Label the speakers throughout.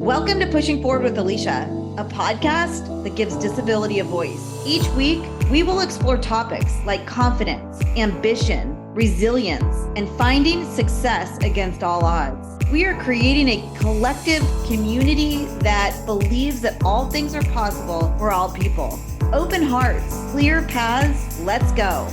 Speaker 1: Welcome to Pushing Forward with Alicia, a podcast that gives disability a voice. Each week, we will explore topics like confidence, ambition, resilience, and finding success against all odds. We are creating a collective community that believes that all things are possible for all people. Open hearts, clear paths, let's go.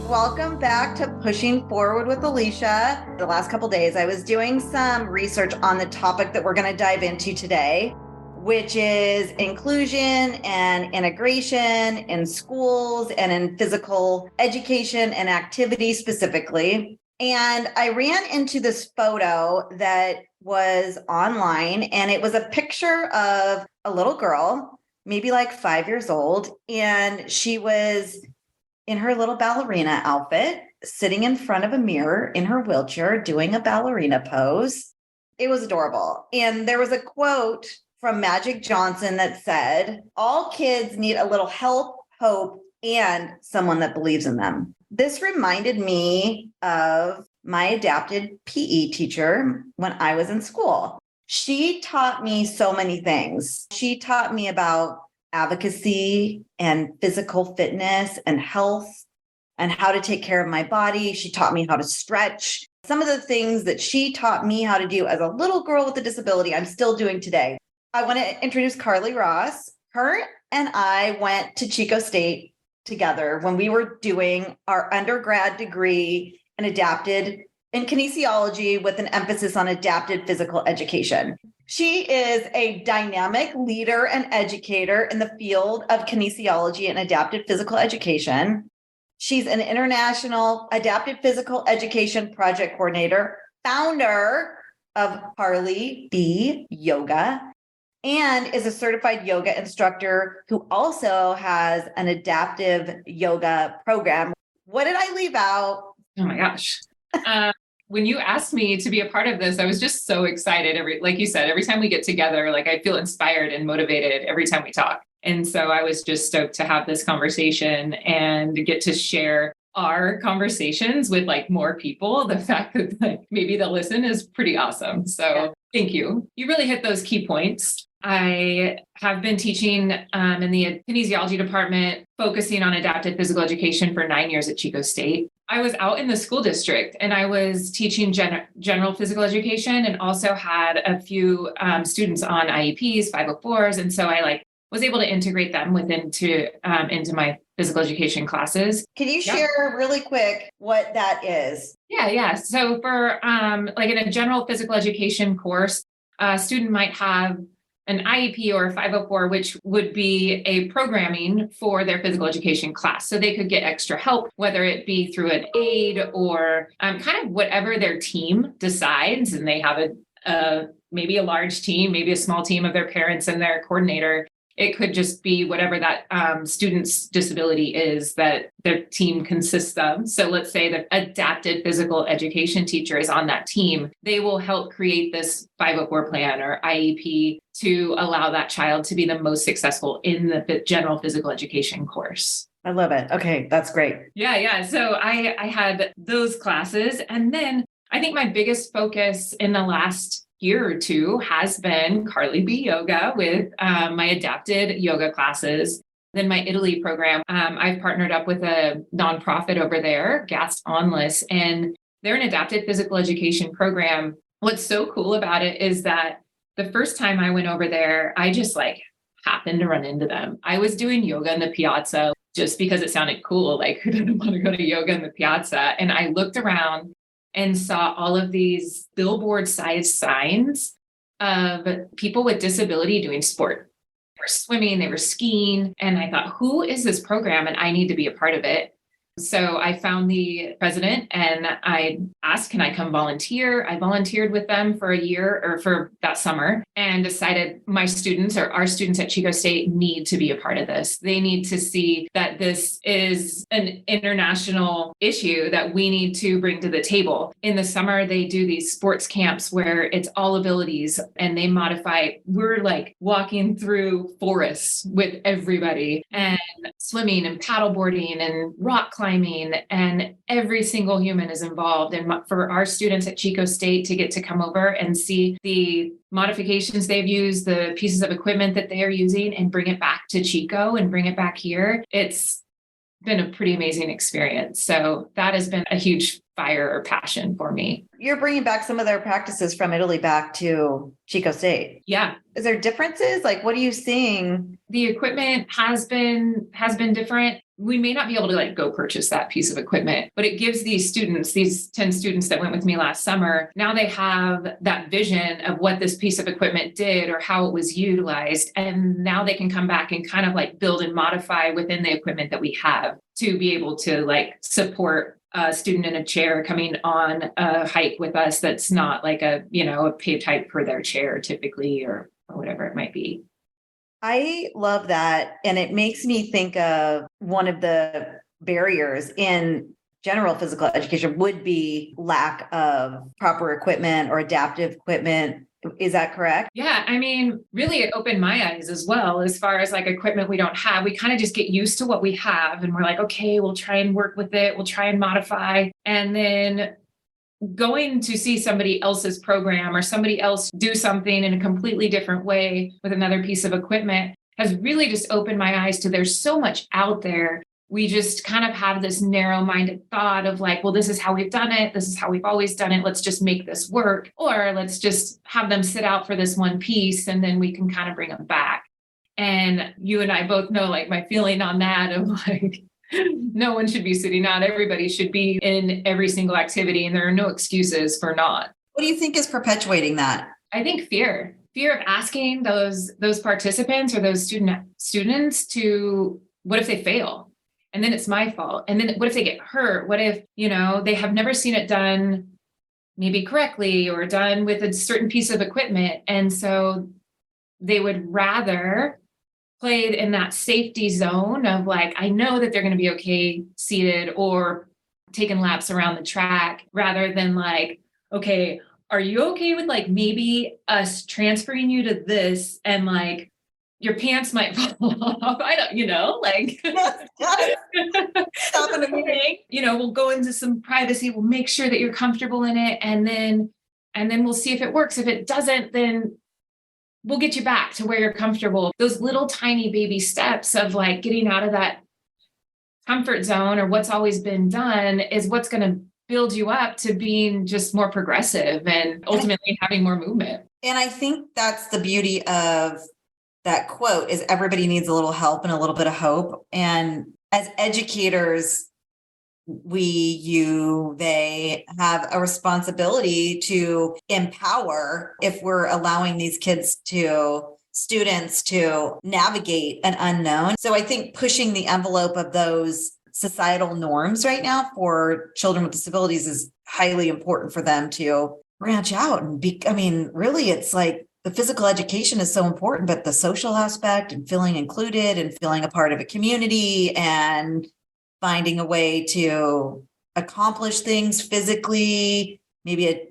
Speaker 1: Welcome back to Pushing Forward with Alicia. The last couple days, I was doing some research on the topic that we're going to dive into today, which is inclusion and integration in schools and in physical education and activity specifically. And I ran into this photo that was online, and it was a picture of a little girl, maybe like 5 years old, and she was in her little ballerina outfit, sitting in front of a mirror in her wheelchair, doing a ballerina pose. It was adorable. And there was a quote from Magic Johnson that said, "All kids need a little help, hope, and someone that believes in them." This reminded me of my adapted PE teacher when I was in school. She taught me so many things. She taught me about advocacy and physical fitness and health and how to take care of my body. She taught me how to stretch. Some of the things that she taught me how to do as a little girl with a disability, I'm still doing today. I want to introduce Carli Ross. Her and I went to Chico State together when we were doing our undergrad degree in kinesiology with an emphasis on adapted physical education. She is a dynamic leader and educator in the field of kinesiology and adapted physical education. She's an international adapted physical education project coordinator, founder of Carli B Yoga, and is a certified yoga instructor who also has an adaptive yoga program. What did I leave out?
Speaker 2: Oh my gosh. When you asked me to be a part of this, I was just so excited. Like you said, every time we get together, like I feel inspired and motivated every time we talk. And so I was just stoked to have this conversation and get to share our conversations with like more people. The fact that like maybe they'll listen is pretty awesome. So Thank you. You really hit those key points. I have been teaching in the kinesiology department, focusing on adapted physical education for 9 years at Chico State. I was out in the school district and I was teaching general physical education and also had a few students on IEPs, 504s. And so I was able to integrate them into my physical education classes.
Speaker 1: Can you share really quick what that is?
Speaker 2: Yeah. So for in a general physical education course, a student might have an IEP or a 504, which would be a programming for their physical education class. So they could get extra help, whether it be through an aide or kind of whatever their team decides. And they have maybe a large team, maybe a small team of their parents and their coordinator. It could just be whatever that student's disability is that their team consists of. So let's say the adapted physical education teacher is on that team. They will help create this 504 plan or IEP to allow that child to be the most successful in the general physical education course.
Speaker 1: I love it. Okay, that's great.
Speaker 2: Yeah. So I had those classes. And then I think my biggest focus in the last year or two has been Carli B Yoga with my adapted yoga classes. Then my Italy program, I've partnered up with a nonprofit over there, Gast Onless, and they're an adapted physical education program. What's so cool about it is that the first time I went over there, I just happened to run into them. I was doing yoga in the piazza just because it sounded cool. Who didn't want to go to yoga in the piazza? And I looked around and saw all of these billboard-sized signs of people with disability doing sport. They were swimming, they were skiing, and I thought, who is this program? And I need to be a part of it. So I found the president and I asked, can I come volunteer? I volunteered with them for a year or for that summer and decided my students or our students at Chico State need to be a part of this. They need to see that this is an international issue that we need to bring to the table. In the summer, they do these sports camps where it's all abilities and they modify. We're walking through forests with everybody and swimming and paddleboarding and rock climbing climbing, and every single human is involved. And for our students at Chico State to get to come over and see the modifications they've used, the pieces of equipment that they are using, and bring it back to Chico and bring it back here, it's been a pretty amazing experience. So that has been a huge fire or passion for me.
Speaker 1: You're bringing back some of their practices from Italy back to Chico State.
Speaker 2: Yeah.
Speaker 1: Is there differences? Like, what are you seeing?
Speaker 2: The equipment has been different. We may not be able to like go purchase that piece of equipment, but it gives these students, these 10 students that went with me last summer, now they have that vision of what this piece of equipment did or how it was utilized. And now they can come back and kind of like build and modify within the equipment that we have to be able to like support a student in a chair coming on a hike with us that's not like a paved hike for their chair typically or whatever it might be.
Speaker 1: I love that. And it makes me think of one of the barriers in general physical education would be lack of proper equipment or adaptive equipment. Is that correct?
Speaker 2: Yeah. I mean, really, it opened my eyes as well, as far as like equipment we don't have. We kind of just get used to what we have and we're like, okay, we'll try and work with it. We'll try and modify. And then going to see somebody else's program or somebody else do something in a completely different way with another piece of equipment has really just opened my eyes to there's so much out there. We just kind of have this narrow-minded thought of like, well, this is how we've done it. This is how we've always done it. Let's just make this work. Or let's just have them sit out for this one piece and then we can kind of bring them back. And you and I both know like my feeling on that of like, no one should be sitting out. Everybody should be in every single activity, and there are no excuses for not.
Speaker 1: What do you think is perpetuating that?
Speaker 2: I think fear of asking those participants or those students to, what if they fail? And then it's my fault. And then what if they get hurt? What if, they have never seen it done maybe correctly or done with a certain piece of equipment. And so they would rather played in that safety zone of like, I know that they're going to be okay seated or taking laps around the track rather than like, okay, are you okay with like maybe us transferring you to this and like your pants might fall off? I don't, like
Speaker 1: stop in a meeting.
Speaker 2: We'll go into some privacy. We'll make sure that you're comfortable in it. And then we'll see if it works. If it doesn't, then we'll get you back to where you're comfortable. Those little tiny baby steps of like getting out of that comfort zone or what's always been done is what's going to build you up to being just more progressive and ultimately having more movement.
Speaker 1: And I think that's the beauty of that quote is everybody needs a little help and a little bit of hope. And as educators, they have a responsibility to empower if we're allowing these students to navigate an unknown. So I think pushing the envelope of those societal norms right now for children with disabilities is highly important for them to branch out and really it's like the physical education is so important, but the social aspect and feeling included and feeling a part of a community and finding a way to accomplish things physically, maybe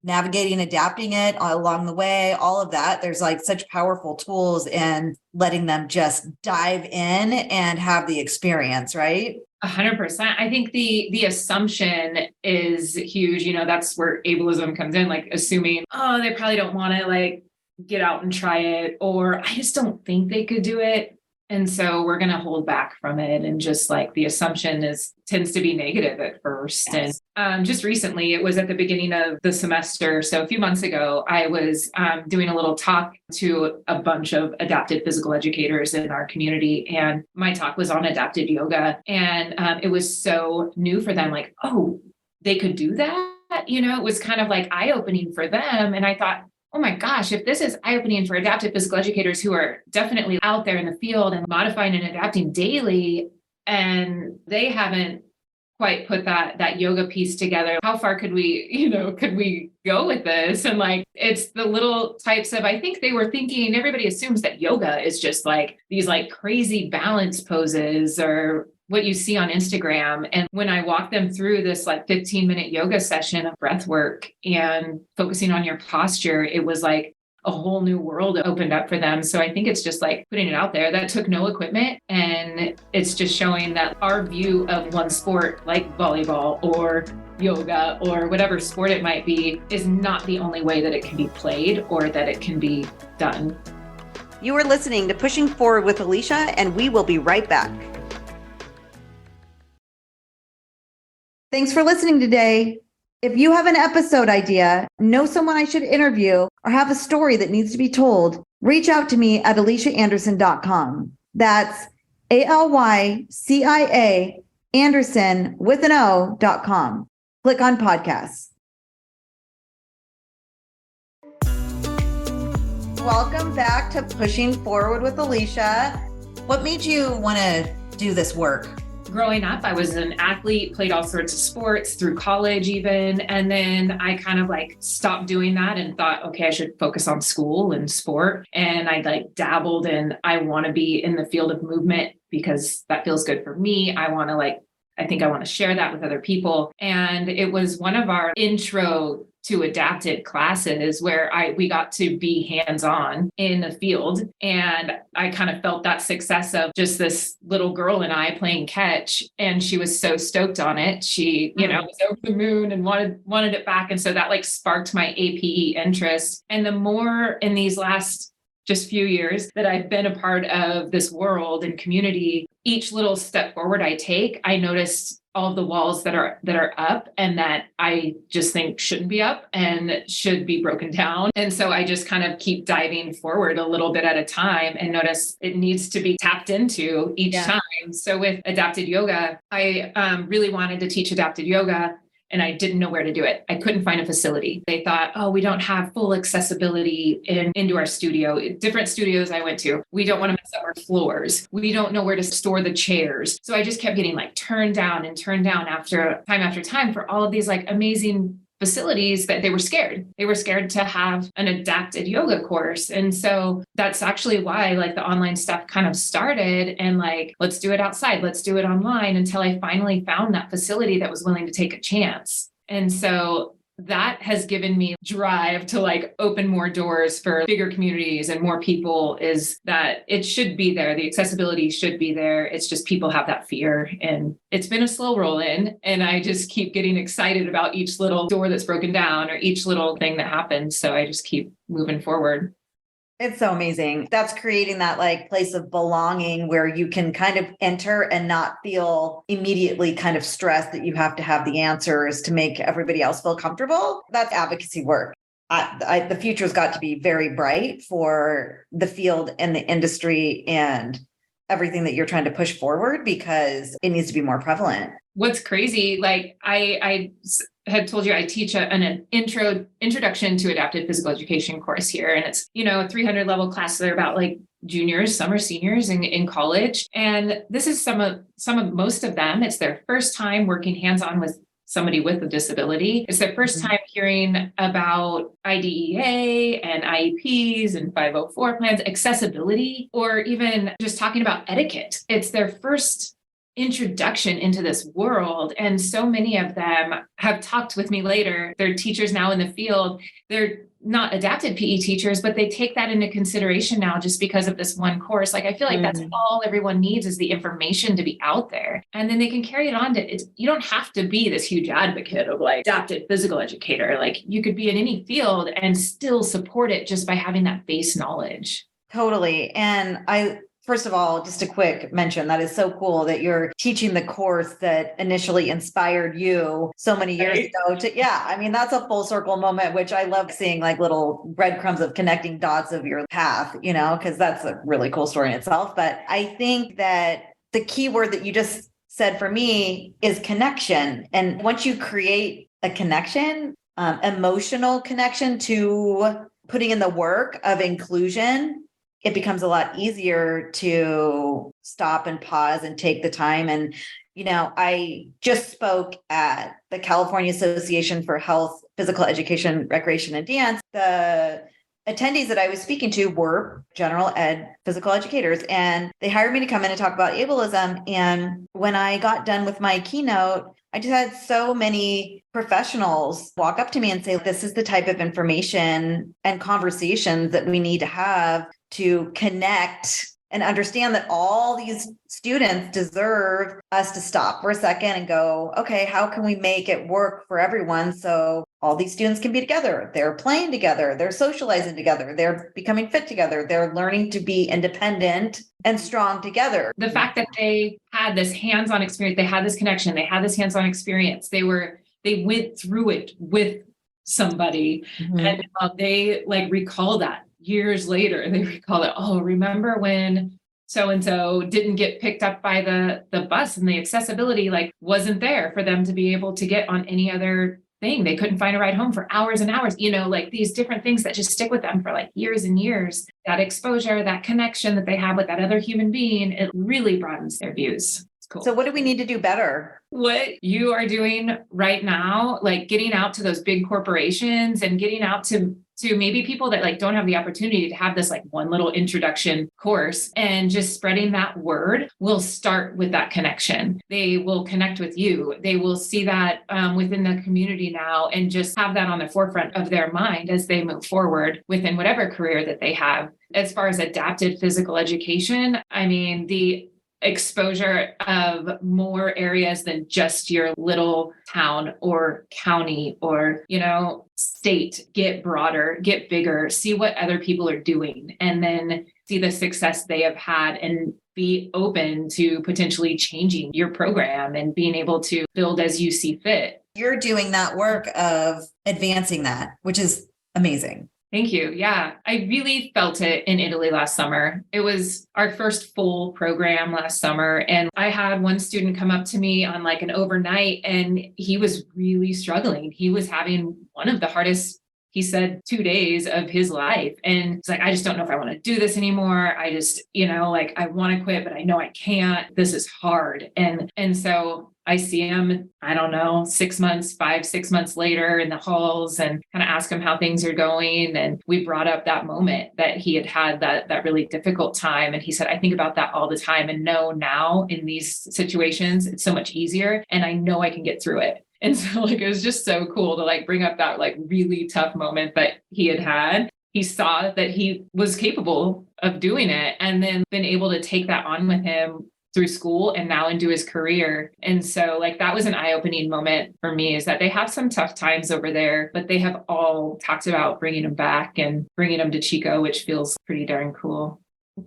Speaker 1: navigating, adapting it along the way, all of that. There's like such powerful tools in letting them just dive in and have the experience, right?
Speaker 2: 100%. I think the assumption is huge. That's where ableism comes in, like assuming, oh, they probably don't want to like get out and try it, or I just don't think they could do it. And so we're going to hold back from it. And just like the assumption tends to be negative at first. Yes. And just recently, it was at the beginning of the semester. So a few months ago, I was doing a little talk to a bunch of adapted physical educators in our community. And my talk was on adapted yoga. And it was so new for them, like, oh, they could do that. It was kind of like eye-opening for them. And I thought, oh my gosh, if this is eye-opening for adaptive physical educators who are definitely out there in the field and modifying and adapting daily, and they haven't quite put that yoga piece together, how far could we go with this? And like, it's the little types of, I think they were thinking, everybody assumes that yoga is just like these like crazy balance poses or what you see on Instagram. And when I walk them through this like 15-minute yoga session of breath work and focusing on your posture, it was like, a whole new world opened up for them. So I think it's just like putting it out there. That took no equipment. And it's just showing that our view of one sport, like volleyball or yoga or whatever sport it might be, is not the only way that it can be played or that it can be done.
Speaker 1: You are listening to Pushing Forward with Alicia, and we will be right back. Thanks for listening today. If you have an episode idea, know someone I should interview, or have a story that needs to be told, reach out to me at aliciaanderson.com. That's ALYCIA Anderson with an O.com. Click on podcasts. Welcome back to Pushing Forward with Alicia. What made you want to do this work?
Speaker 2: Growing up, I was an athlete, played all sorts of sports through college even. And then I kind of like stopped doing that and thought, okay, I should focus on school and sport. And I like dabbled in, I want to be in the field of movement because that feels good for me. I think I want to share that with other people. And it was one of our intro to adapted classes where we got to be hands-on in the field. And I kind of felt that success of just this little girl and I playing catch. And she was so stoked on it. She, was over the moon and wanted it back. And so that like sparked my A.P.E interest. And the more in these last just few years that I've been a part of this world and community, each little step forward I take, I noticed all of the walls that are up and that I just think shouldn't be up and should be broken down. And so I just kind of keep diving forward a little bit at a time and notice it needs to be tapped into each time. So with adapted yoga, I really wanted to teach adapted yoga. And I didn't know where to do it. I couldn't find a facility. They thought, oh, we don't have full accessibility into our studio. Different studios I went to, we don't want to mess up our floors. We don't know where to store the chairs. So I just kept getting like turned down after time for all of these like amazing facilities that they were scared. They were scared to have an adapted yoga course. And so that's actually why like the online stuff kind of started and like, let's do it outside, let's do it online until I finally found that facility that was willing to take a chance. And so that has given me drive to like open more doors for bigger communities and more people, is that it should be there. The accessibility should be there. It's just people have that fear, and it's been a slow roll in, and I just keep getting excited about each little door that's broken down or each little thing that happens. So I just keep moving forward.
Speaker 1: It's so amazing. That's creating that like place of belonging where you can kind of enter and not feel immediately kind of stressed that you have to have the answers to make everybody else feel comfortable. That's advocacy work. The future's got to be very bright for the field and the industry and everything that you're trying to push forward, because it needs to be more prevalent.
Speaker 2: What's crazy, like I had told you I teach an introduction to adapted physical education course here. And it's, a 300 level class. So they're about like juniors, some are seniors in college. And this is most of them. It's their first time working hands-on with somebody with a disability. It's their first time hearing about IDEA and IEPs and 504 plans, accessibility, or even just talking about etiquette. It's their first introduction into this world. And so many of them have talked with me later. They're teachers now in the field. They're not adapted PE teachers, but they take that into consideration now just because of this one course. Like, I feel like that's all everyone needs, is the information to be out there. And then they can carry it on to, you don't have to be this huge advocate of like adapted physical educator. Like, you could be in any field and still support it just by having that base knowledge.
Speaker 1: Totally. And first of all, just a quick mention, that is so cool that you're teaching the course that initially inspired you so many years ago that's a full circle moment, which I love seeing, like little breadcrumbs of connecting dots of your path, because that's a really cool story in itself. But I think that the key word that you just said for me is connection. And once you create a connection, emotional connection to putting in the work of inclusion, it becomes a lot easier to stop and pause and take the time. And, I just spoke at the California Association for Health, Physical Education, Recreation, and Dance. The attendees that I was speaking to were general ed physical educators, and they hired me to come in and talk about ableism. And when I got done with my keynote, I just had so many professionals walk up to me and say, this is the type of information and conversations that we need to have to connect and understand that all these students deserve us to stop for a second and go, okay, how can we make it work for everyone? So all these students can be together. They're playing together. They're socializing together. They're becoming fit together. They're learning to be independent and strong together.
Speaker 2: The fact that they had this hands-on experience, they had this connection, they had this hands-on experience, they went through it with somebody, and they like recall that years later. They recall it. Oh, remember when so-and-so didn't get picked up by the bus, and the accessibility like wasn't there for them to be able to get on any other thing. They couldn't find a ride home for hours and hours, like these different things that just stick with them for like years and years. That exposure, that connection that they have with that other human being, it really broadens their views. It's cool.
Speaker 1: So what do we need to do better?
Speaker 2: What you are doing right now, like getting out to those big corporations and getting out to maybe people that like don't have the opportunity to have this like one little introduction course, and just spreading that word will start with that connection. They will connect with you. They will see that within the community now, and just have that on the forefront of their mind as they move forward within whatever career that they have. As far as adapted physical education, I mean, the exposure of more areas than just your little town or county or, state, get broader, get bigger, see what other people are doing, and then see the success they have had, and be open to potentially changing your program and being able to build as you see fit.
Speaker 1: You're doing that work of advancing that, which is amazing.
Speaker 2: Thank you. Yeah, I really felt it in Italy last summer. It was our first full program last summer. And I had one student come up to me on like an overnight, and he was really struggling. He was having one of the hardest, he said, 2 days of his life. And it's like, I just don't know if I want to do this anymore. I just, like I want to quit, but I know I can't. This is hard. And so I see him, I don't know, 6 months, 6 months later in the halls, and kind of ask him how things are going. And we brought up that moment that he had that really difficult time. And he said, I think about that all the time, and know now in these situations, it's so much easier, and I know I can get through it. And so like, it was just so cool to like bring up that like really tough moment that he had. He saw that he was capable of doing it, and then been able to take that on with him through school and now into his career. And so like, that was an eye-opening moment for me, is that they have some tough times over there, but they have all talked about bringing him back and bringing him to Chico, which feels pretty darn cool.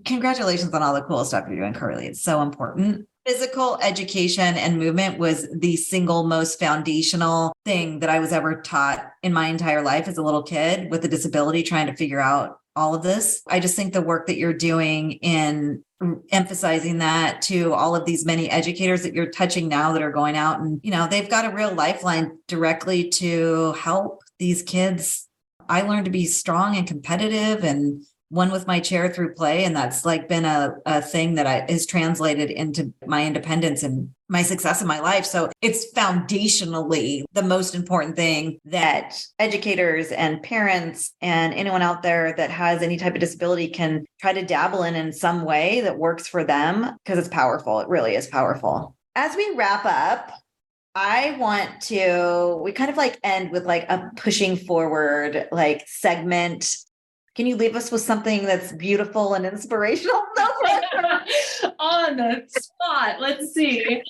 Speaker 1: Congratulations on all the cool stuff you're doing, Carli. It's so important. Physical education and movement was the single most foundational thing that I was ever taught in my entire life as a little kid with a disability, trying to figure out all of this. I just think the work that you're doing in emphasizing that to all of these many educators that you're touching now that are going out, and, they've got a real lifeline directly to help these kids. I learned to be strong and competitive and won with my chair through play. And that's like been a thing that is translated into my independence and my success in my life. So it's foundationally the most important thing that educators and parents and anyone out there that has any type of disability can try to dabble in some way that works for them, because it's powerful. It really is powerful. As we wrap up, we kind of like end with like a pushing forward like segment. Can you leave us with something that's beautiful and inspirational?
Speaker 2: On the spot. Let's see.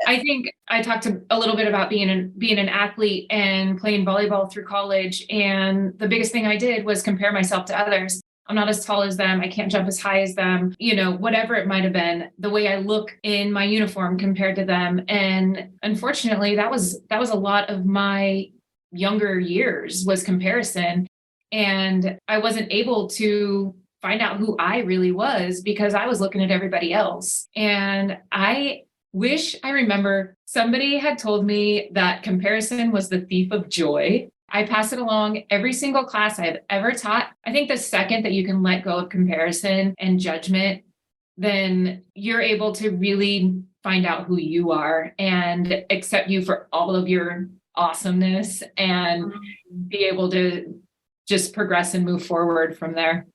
Speaker 2: I think I talked a little bit about being an athlete and playing volleyball through college. And the biggest thing I did was compare myself to others. I'm not as tall as them. I can't jump as high as them, whatever it might have been, the way I look in my uniform compared to them. And unfortunately, that was a lot of my younger years, was comparison. And I wasn't able to find out who I really was because I was looking at everybody else. And I wish I remember somebody had told me that comparison was the thief of joy. I pass it along every single class I've ever taught. I think the second that you can let go of comparison and judgment, then you're able to really find out who you are and accept you for all of your awesomeness, and be able to just progress and move forward from there.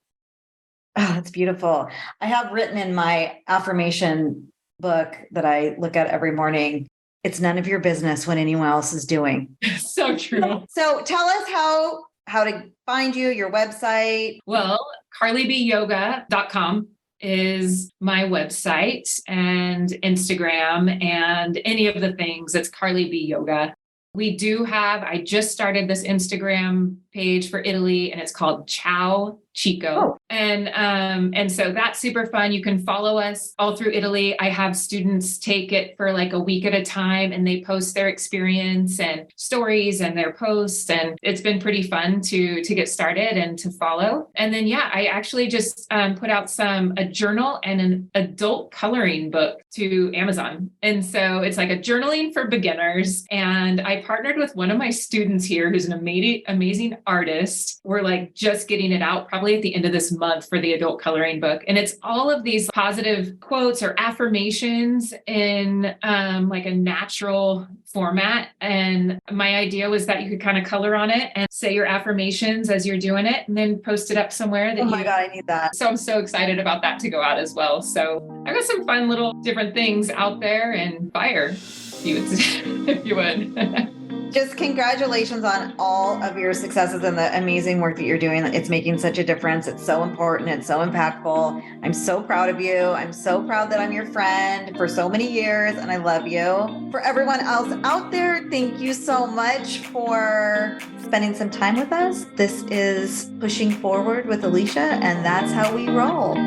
Speaker 1: Oh, that's beautiful. I have written in my affirmation book that I look at every morning, it's none of your business what anyone else is doing.
Speaker 2: So true.
Speaker 1: So tell us how to find you, your website.
Speaker 2: Well, carlibyoga.com is my website, and Instagram and any of the things. It's Carli B Yoga. I just started this Instagram page for Italy, and it's called Ciao Chico.
Speaker 1: Oh.
Speaker 2: And so that's super fun. You can follow us all through Italy. I have students take it for like a week at a time, and they post their experience and stories and their posts. And it's been pretty fun to get started and to follow. And then, I actually just put out a journal and an adult coloring book to Amazon. And so it's like a journaling for beginners. And I partnered with one of my students here who's an amazing artist. We're like just getting it out probably at the end of this month for the adult coloring book. And it's all of these positive quotes or affirmations in like a natural format. And my idea was that you could kind of color on it and say your affirmations as you're doing it, and then post it up somewhere.
Speaker 1: Oh my God, I need that.
Speaker 2: So I'm so excited about that to go out as well. So I've got some fun little different things out there, and fire, if you would.
Speaker 1: Just congratulations on all of your successes and the amazing work that you're doing. It's making such a difference. It's so important. It's so impactful. I'm so proud of you. I'm so proud that I'm your friend for so many years, and I love you. For everyone else out there, thank you so much for spending some time with us. This is Pushing Forward with Alicia, and that's how we roll.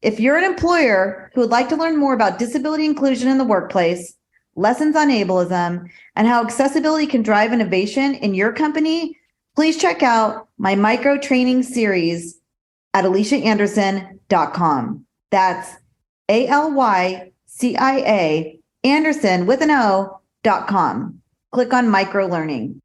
Speaker 1: If you're an employer who would like to learn more about disability inclusion in the workplace, lessons on ableism, and how accessibility can drive innovation in your company, please check out my micro training series at aliciaanderson.com. That's ALYCIA Anderson with an O.com. Click on micro learning.